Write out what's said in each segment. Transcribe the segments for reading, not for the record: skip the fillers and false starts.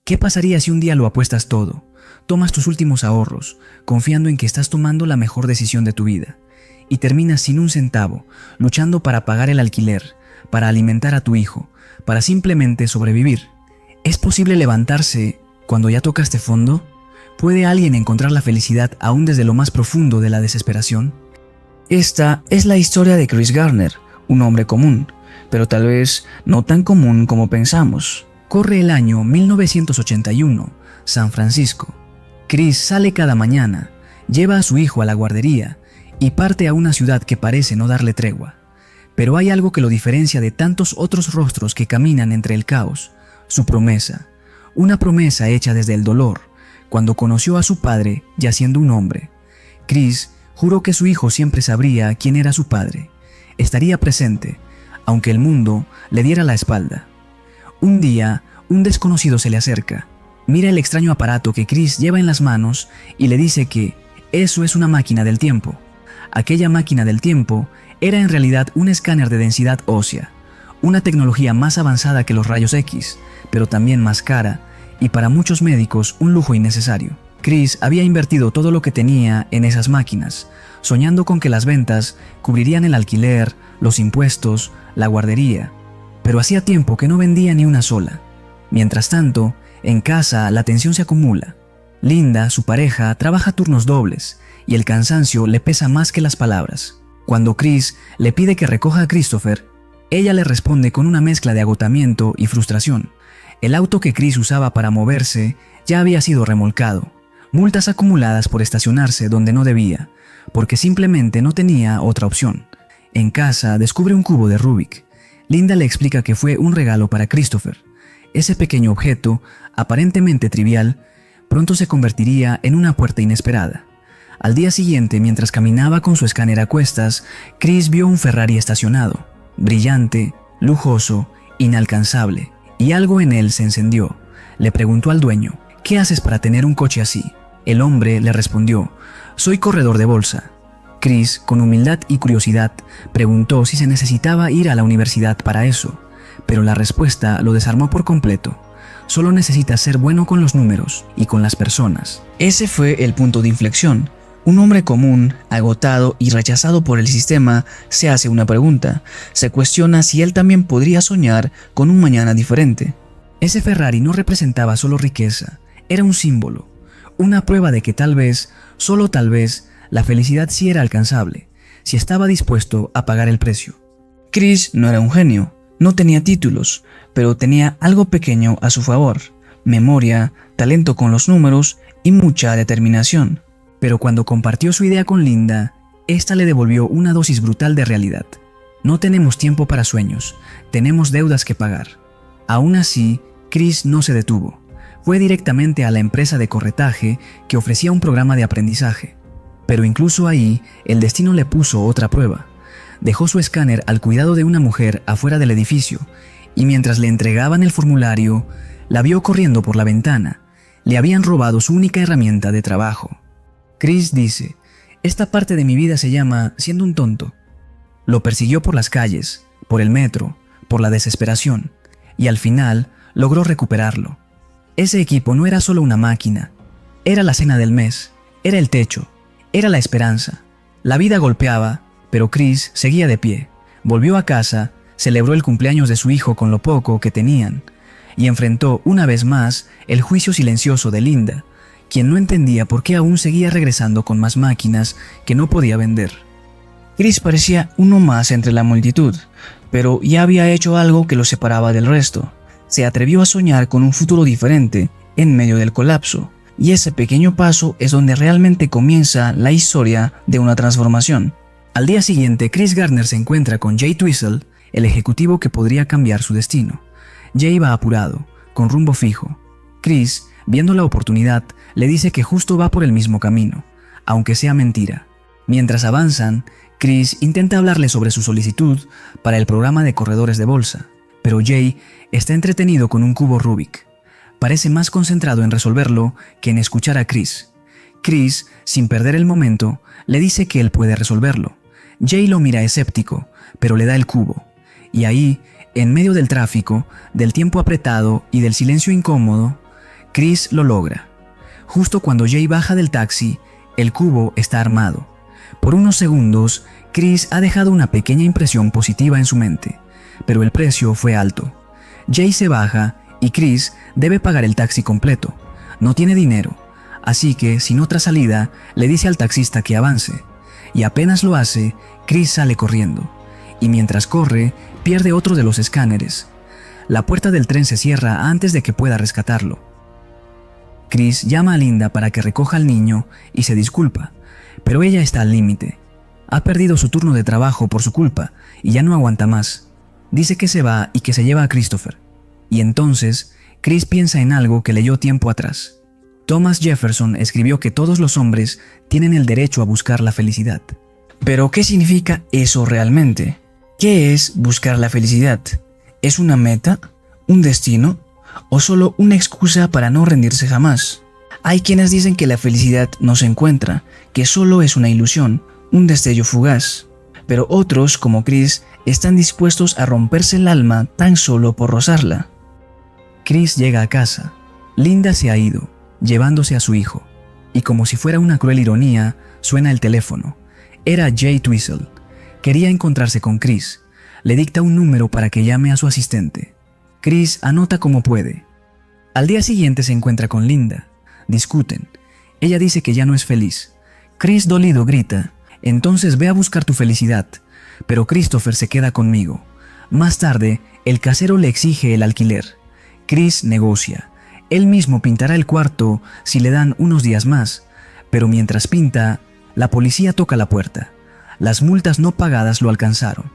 ¿Qué pasaría si un día lo apuestas todo? Tomas tus últimos ahorros, confiando en que estás tomando la mejor decisión de tu vida, y terminas sin un centavo, luchando para pagar el alquiler, para alimentar a tu hijo, para simplemente sobrevivir. ¿Es posible levantarse cuando ya tocaste fondo? ¿Puede alguien encontrar la felicidad aún desde lo más profundo de la desesperación? Esta es la historia de Chris Gardner, un hombre común, pero tal vez no tan común como pensamos. Corre el año 1981, San Francisco. Chris sale cada mañana, lleva a su hijo a la guardería y parte a una ciudad que parece no darle tregua. Pero hay algo que lo diferencia de tantos otros rostros que caminan entre el caos: su promesa. Una promesa hecha desde el dolor, cuando conoció a su padre ya siendo un hombre. Chris juró que su hijo siempre sabría quién era su padre. Estaría presente, aunque el mundo le diera la espalda. Un día, un desconocido se le acerca, mira el extraño aparato que Chris lleva en las manos y le dice que eso es una máquina del tiempo. Aquella máquina del tiempo era en realidad un escáner de densidad ósea, una tecnología más avanzada que los rayos X, pero también más cara y para muchos médicos un lujo innecesario. Chris había invertido todo lo que tenía en esas máquinas, soñando con que las ventas cubrirían el alquiler, los impuestos, la guardería, pero hacía tiempo que no vendía ni una sola. Mientras tanto, en casa la tensión se acumula. Linda, su pareja, trabaja turnos dobles y el cansancio le pesa más que las palabras. Cuando Chris le pide que recoja a Christopher, ella le responde con una mezcla de agotamiento y frustración. El auto que Chris usaba para moverse ya había sido remolcado. Multas acumuladas por estacionarse donde no debía, porque simplemente no tenía otra opción. En casa descubre un cubo de Rubik. Linda le explica que fue un regalo para Christopher. Ese pequeño objeto, aparentemente trivial, pronto se convertiría en una puerta inesperada. Al día siguiente, mientras caminaba con su escáner a cuestas, Chris vio un Ferrari estacionado, brillante, lujoso, inalcanzable, y algo en él se encendió. Le preguntó al dueño: ¿qué haces para tener un coche así? El hombre le respondió: soy corredor de bolsa. Chris, con humildad y curiosidad, preguntó si se necesitaba ir a la universidad para eso, pero la respuesta lo desarmó por completo. Solo necesitas ser bueno con los números y con las personas. Ese fue el punto de inflexión. Un hombre común, agotado y rechazado por el sistema, se hace una pregunta. Se cuestiona si él también podría soñar con un mañana diferente. Ese Ferrari no representaba solo riqueza, era un símbolo, una prueba de que tal vez, solo tal vez, la felicidad sí era alcanzable, si estaba dispuesto a pagar el precio. Chris no era un genio, no tenía títulos, pero tenía algo pequeño a su favor: memoria, talento con los números y mucha determinación. Pero cuando compartió su idea con Linda, esta le devolvió una dosis brutal de realidad. No tenemos tiempo para sueños, tenemos deudas que pagar. Aún así, Chris no se detuvo. Fue directamente a la empresa de corretaje que ofrecía un programa de aprendizaje. Pero incluso ahí, el destino le puso otra prueba. Dejó su escáner al cuidado de una mujer afuera del edificio, y mientras le entregaban el formulario, la vio corriendo por la ventana. Le habían robado su única herramienta de trabajo. Chris dice: esta parte de mi vida se llama siendo un tonto. Lo persiguió por las calles, por el metro, por la desesperación, y al final logró recuperarlo. Ese equipo no era solo una máquina, era la cena del mes, era el techo, era la esperanza. La vida golpeaba, pero Chris seguía de pie. Volvió a casa, celebró el cumpleaños de su hijo con lo poco que tenían, y enfrentó una vez más el juicio silencioso de Linda, quien no entendía por qué aún seguía regresando con más máquinas que no podía vender. Chris parecía uno más entre la multitud, pero ya había hecho algo que lo separaba del resto. Se atrevió a soñar con un futuro diferente en medio del colapso, y ese pequeño paso es donde realmente comienza la historia de una transformación. Al día siguiente, Chris Gardner se encuentra con Jay Twistle, el ejecutivo que podría cambiar su destino. Jay va apurado, con rumbo fijo. Chris, viendo la oportunidad, le dice que justo va por el mismo camino, aunque sea mentira. Mientras avanzan, Chris intenta hablarle sobre su solicitud para el programa de corredores de bolsa, pero Jay está entretenido con un cubo Rubik. Parece más concentrado en resolverlo que en escuchar a Chris. Chris, sin perder el momento, le dice que él puede resolverlo. Jay lo mira escéptico, pero le da el cubo. Y ahí, en medio del tráfico, del tiempo apretado y del silencio incómodo, Chris lo logra. Justo cuando Jay baja del taxi, el cubo está armado. Por unos segundos, Chris ha dejado una pequeña impresión positiva en su mente, pero el precio fue alto. Jay se baja y Chris debe pagar el taxi completo. No tiene dinero, así que sin otra salida le dice al taxista que avance, y apenas lo hace, Chris sale corriendo, y mientras corre, pierde otro de los escáneres. La puerta del tren se cierra antes de que pueda rescatarlo. Chris llama a Linda para que recoja al niño y se disculpa, pero ella está al límite. Ha perdido su turno de trabajo por su culpa y ya no aguanta más. Dice que se va y que se lleva a Christopher. Y entonces, Chris piensa en algo que leyó tiempo atrás. Thomas Jefferson escribió que todos los hombres tienen el derecho a buscar la felicidad. Pero, ¿qué significa eso realmente? ¿Qué es buscar la felicidad? ¿Es una meta? ¿Un destino? ¿O solo una excusa para no rendirse jamás? Hay quienes dicen que la felicidad no se encuentra, que solo es una ilusión, un destello fugaz. Pero otros, como Chris, están dispuestos a romperse el alma tan solo por rozarla. Chris llega a casa. Linda se ha ido, llevándose a su hijo. Y como si fuera una cruel ironía, suena el teléfono. Era Jay Twistle. Quería encontrarse con Chris. Le dicta un número para que llame a su asistente. Chris anota como puede. Al día siguiente se encuentra con Linda. Discuten. Ella dice que ya no es feliz. Chris, dolido, grita: «Entonces ve a buscar tu felicidad». Pero Christopher se queda conmigo. Más tarde, el casero le exige el alquiler. Chris negocia. Él mismo pintará el cuarto si le dan unos días más. Pero mientras pinta, la policía toca la puerta. Las multas no pagadas lo alcanzaron.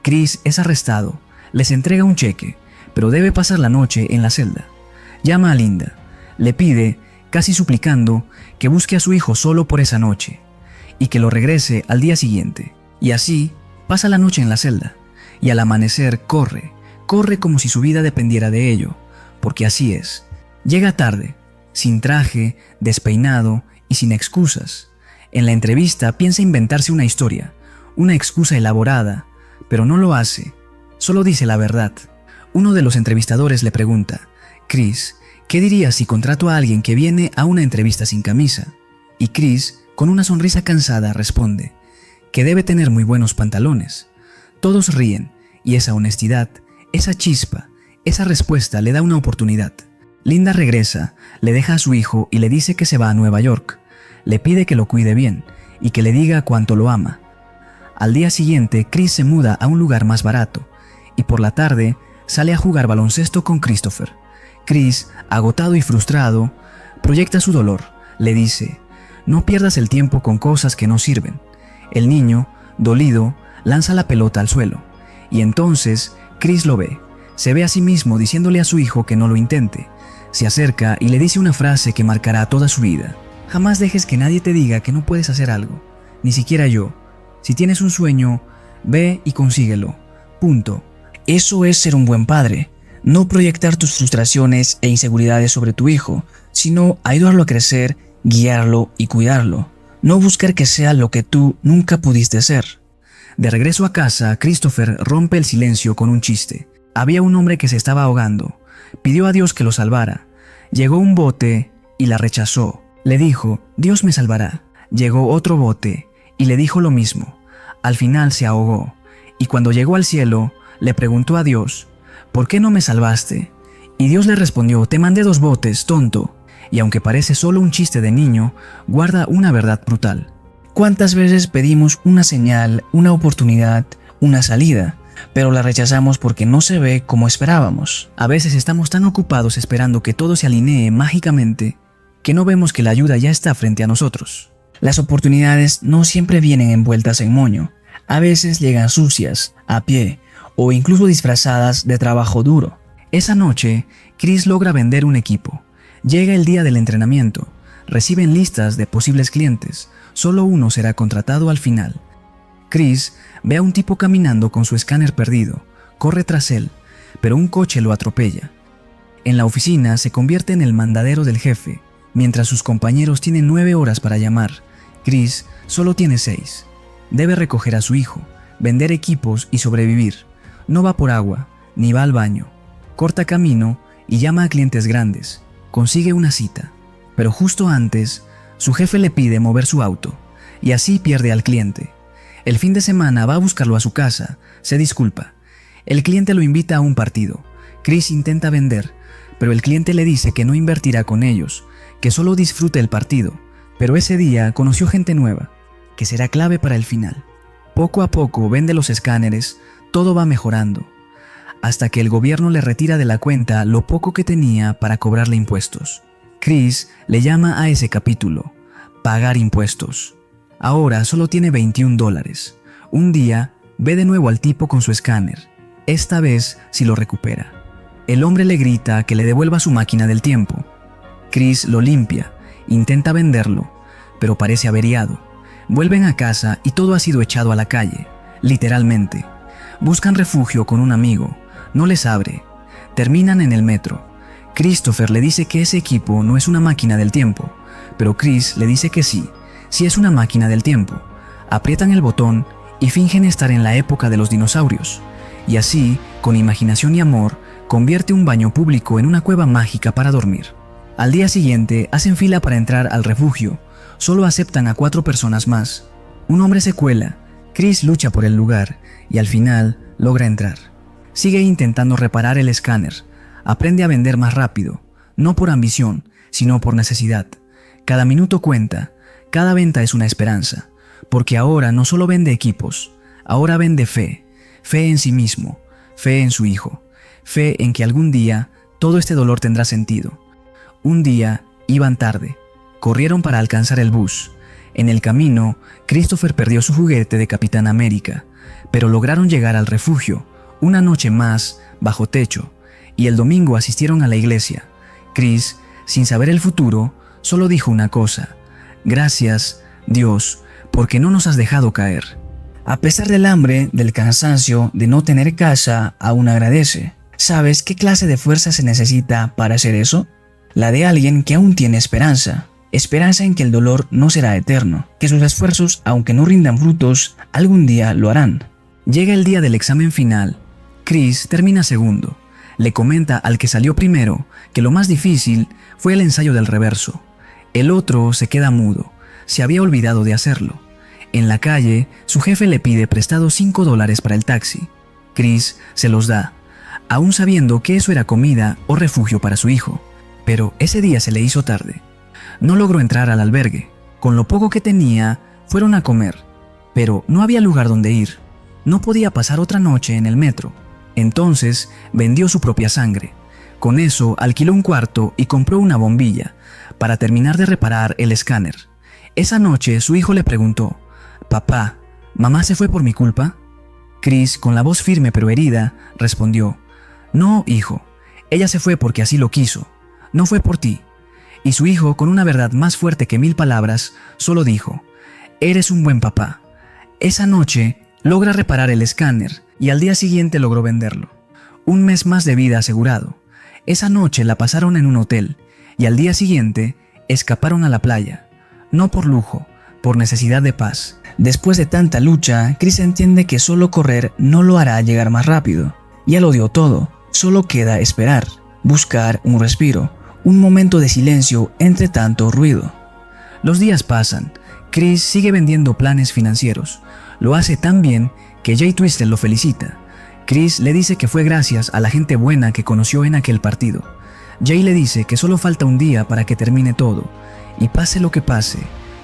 Chris es arrestado. Les entrega un cheque, pero debe pasar la noche en la celda. Llama a Linda. Le pide, casi suplicando, que busque a su hijo solo por esa noche y que lo regrese al día siguiente. Y así pasa la noche en la celda, y al amanecer corre como si su vida dependiera de ello, porque así es. Llega tarde, sin traje, despeinado y sin excusas. En la entrevista piensa inventarse una historia, una excusa elaborada, pero no lo hace, solo dice la verdad. Uno de los entrevistadores le pregunta: «Chris, ¿qué dirías si contrato a alguien que viene a una entrevista sin camisa?». Y Chris, con una sonrisa cansada, responde que debe tener muy buenos pantalones. Todos ríen, y esa honestidad, esa chispa, esa respuesta le da una oportunidad. Linda regresa, le deja a su hijo y le dice que se va a Nueva York. Le pide que lo cuide bien y que le diga cuánto lo ama. Al día siguiente, Chris se muda a un lugar más barato y por la tarde sale a jugar baloncesto con Christopher. Chris, agotado y frustrado, proyecta su dolor. Le dice: «No pierdas el tiempo con cosas que no sirven». El niño, dolido, lanza la pelota al suelo. Y entonces Chris lo ve. Se ve a sí mismo diciéndole a su hijo que no lo intente. Se acerca y le dice una frase que marcará toda su vida: «Jamás dejes que nadie te diga que no puedes hacer algo, ni siquiera yo. Si tienes un sueño, ve y consíguelo. Punto». Eso es ser un buen padre. No proyectar tus frustraciones e inseguridades sobre tu hijo, sino ayudarlo a crecer, guiarlo y cuidarlo. No buscar que sea lo que tú nunca pudiste ser. De regreso a casa, Christopher rompe el silencio con un chiste. Había un hombre que se estaba ahogando. Pidió a Dios que lo salvara. Llegó un bote y la rechazó. Le dijo: «Dios me salvará». Llegó otro bote y le dijo lo mismo. Al final se ahogó. Y cuando llegó al cielo, le preguntó a Dios: «¿Por qué no me salvaste?». Y Dios le respondió: «Te mandé 2 botes, tonto». Y aunque parece solo un chiste de niño, guarda una verdad brutal. ¿Cuántas veces pedimos una señal, una oportunidad, una salida, pero la rechazamos porque no se ve como esperábamos? A veces estamos tan ocupados esperando que todo se alinee mágicamente que no vemos que la ayuda ya está frente a nosotros. Las oportunidades no siempre vienen envueltas en moño. A veces llegan sucias, a pie o incluso disfrazadas de trabajo duro. Esa noche, Chris logra vender un equipo. Llega el día del entrenamiento. Reciben listas de posibles clientes. Solo uno será contratado al final. Chris ve a un tipo caminando con su escáner perdido. Corre tras él, pero un coche lo atropella. En la oficina se convierte en el mandadero del jefe. Mientras sus compañeros tienen 9 horas para llamar, Chris solo tiene 6. Debe recoger a su hijo, vender equipos y sobrevivir. No va por agua, ni va al baño. Corta camino y llama a clientes grandes. consigue una cita, pero justo antes, su jefe le pide mover su auto, y así pierde al cliente. El fin de semana va a buscarlo a su casa, se disculpa. El cliente lo invita a un partido. Chris intenta vender, pero el cliente le dice que no invertirá con ellos, que solo disfrute el partido, pero ese día conoció gente nueva, que será clave para el final. Poco a poco vende los escáneres, todo va mejorando, hasta que el gobierno le retira de la cuenta lo poco que tenía para cobrarle impuestos. Chris le llama a ese capítulo, pagar impuestos. Ahora solo tiene $21. Un día ve de nuevo al tipo con su escáner, esta vez sí lo recupera. El hombre le grita que le devuelva su máquina del tiempo. Chris lo limpia, intenta venderlo, pero parece averiado. Vuelven a casa y todo ha sido echado a la calle, literalmente. Buscan refugio con un amigo, no les abre. Terminan en el metro. Christopher le dice que ese equipo no es una máquina del tiempo, pero Chris le dice que sí es una máquina del tiempo. Aprietan el botón y fingen estar en la época de los dinosaurios. Y así, con imaginación y amor, convierte un baño público en una cueva mágica para dormir. Al día siguiente hacen fila para entrar al refugio. Solo aceptan a 4 personas más. Un hombre se cuela. Chris lucha por el lugar y al final logra entrar. Sigue intentando reparar el escáner. Aprende a vender más rápido, no por ambición, sino por necesidad. Cada minuto cuenta, cada venta es una esperanza, porque ahora no solo vende equipos, ahora vende fe, fe en sí mismo, fe en su hijo, fe en que algún día todo este dolor tendrá sentido. Un día iban tarde, corrieron para alcanzar el bus. En el camino, Christopher perdió su juguete de Capitán América, pero lograron llegar al refugio, una noche más, bajo techo, y el domingo asistieron a la iglesia. Chris, sin saber el futuro, solo dijo una cosa: gracias, Dios, porque no nos has dejado caer. A pesar del hambre, del cansancio, de no tener casa, aún agradece. ¿Sabes qué clase de fuerza se necesita para hacer eso? La de alguien que aún tiene esperanza. Esperanza en que el dolor no será eterno, que sus esfuerzos, aunque no rindan frutos, algún día lo harán. Llega el día del examen final. Chris termina segundo. Le comenta al que salió primero que lo más difícil fue el ensayo del reverso. El otro se queda mudo, se había olvidado de hacerlo. En la calle, su jefe le pide prestado $5 para el taxi. Chris se los da, aún sabiendo que eso era comida o refugio para su hijo. Pero ese día se le hizo tarde. No logró entrar al albergue. Con lo poco que tenía, fueron a comer, pero no había lugar donde ir. No podía pasar otra noche en el metro. Entonces vendió su propia sangre. Con eso alquiló un cuarto y compró una bombilla para terminar de reparar el escáner. Esa noche su hijo le preguntó: «Papá, ¿mamá se fue por mi culpa?» Chris, con la voz firme pero herida, respondió: «No, hijo, ella se fue porque así lo quiso, no fue por ti». Y su hijo, con una verdad más fuerte que 1000 palabras, solo dijo: «Eres un buen papá». Esa noche logra reparar el escáner y al día siguiente logró venderlo. Un mes más de vida asegurado. Esa noche la pasaron en un hotel y al día siguiente escaparon a la playa. No por lujo, por necesidad de paz. Después de tanta lucha, Chris entiende que solo correr no lo hará llegar más rápido. Ya lo dio todo, solo queda esperar, buscar un respiro, un momento de silencio entre tanto ruido. Los días pasan. Chris sigue vendiendo planes financieros. Lo hace tan bien que Jay Twisted lo felicita. Chris le dice que fue gracias a la gente buena que conoció en aquel partido. Jay le dice que solo falta un día para que termine todo, y pase lo que pase,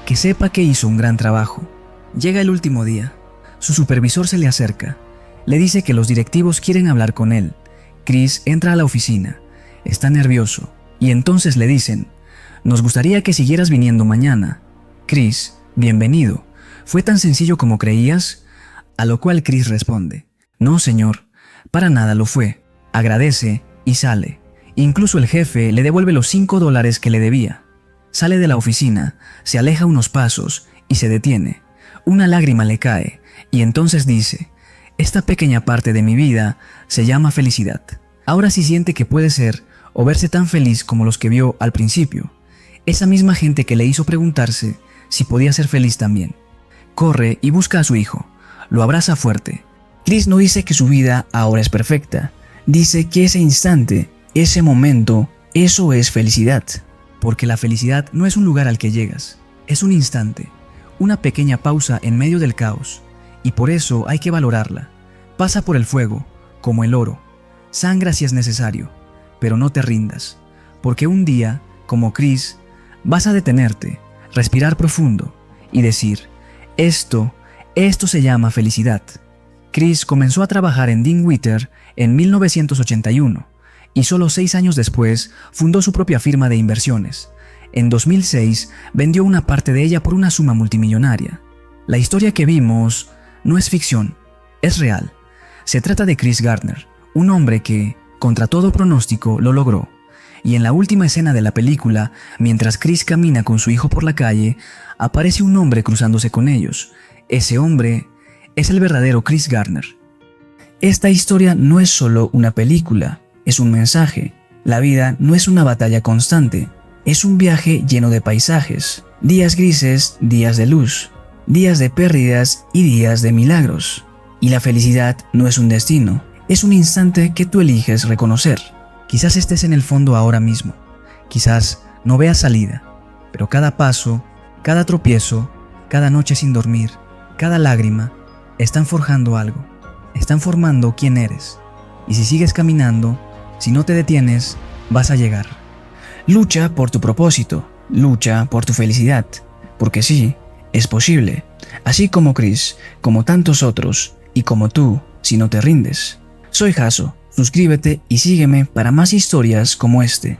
que sepa que hizo un gran trabajo. Llega el último día. Su supervisor se le acerca. Le dice que los directivos quieren hablar con él. Chris entra a la oficina. Está nervioso, y entonces le dicen: «Nos gustaría que siguieras viniendo mañana». Chris: «Bienvenido. ¿Fue tan sencillo como creías?». A lo cual Chris responde: «No, señor, para nada lo fue». Agradece y sale. Incluso el jefe le devuelve los $5 que le debía. Sale de la oficina, se aleja unos pasos y se detiene. Una lágrima le cae y entonces dice: «Esta pequeña parte de mi vida se llama felicidad». Ahora sí siente que puede ser o verse tan feliz como los que vio al principio. Esa misma gente que le hizo preguntarse si podía ser feliz también. Corre y busca a su hijo. Lo abraza fuerte. Chris no dice que su vida ahora es perfecta. Dice que ese instante, ese momento, Eso es felicidad. Porque la felicidad no es un lugar al que llegas, es un instante, una pequeña pausa en medio del caos, y por eso hay que valorarla. Pasa por el fuego, como el oro, sangra si es necesario, pero no te rindas, porque un día, como Chris, vas a detenerte, respirar profundo y decir, esto se llama felicidad. Chris comenzó a trabajar en Dean en 1981 y solo 6 años después fundó su propia firma de inversiones. En 2006 vendió una parte de ella por una suma multimillonaria. La historia que vimos no es ficción, es real. Se trata de Chris Gardner, un hombre que, contra todo pronóstico, lo logró. Y en la última escena de la película, mientras Chris camina con su hijo por la calle, aparece un hombre cruzándose con ellos. Ese hombre es el verdadero Chris Gardner. Esta historia no es solo una película, es un mensaje. La vida no es una batalla constante, es un viaje lleno de paisajes, días grises, días de luz, días de pérdidas y días de milagros. Y la felicidad no es un destino, es un instante que tú eliges reconocer. Quizás estés en el fondo ahora mismo, quizás no veas salida, pero cada paso, cada tropiezo, cada noche sin dormir, cada lágrima, están forjando algo, están formando quién eres. Y si sigues caminando, si no te detienes, vas a llegar. Lucha por tu propósito, lucha por tu felicidad, porque sí, es posible, así como Chris, como tantos otros, y como tú, si no te rindes. Soy Jaso, suscríbete y sígueme para más historias como este.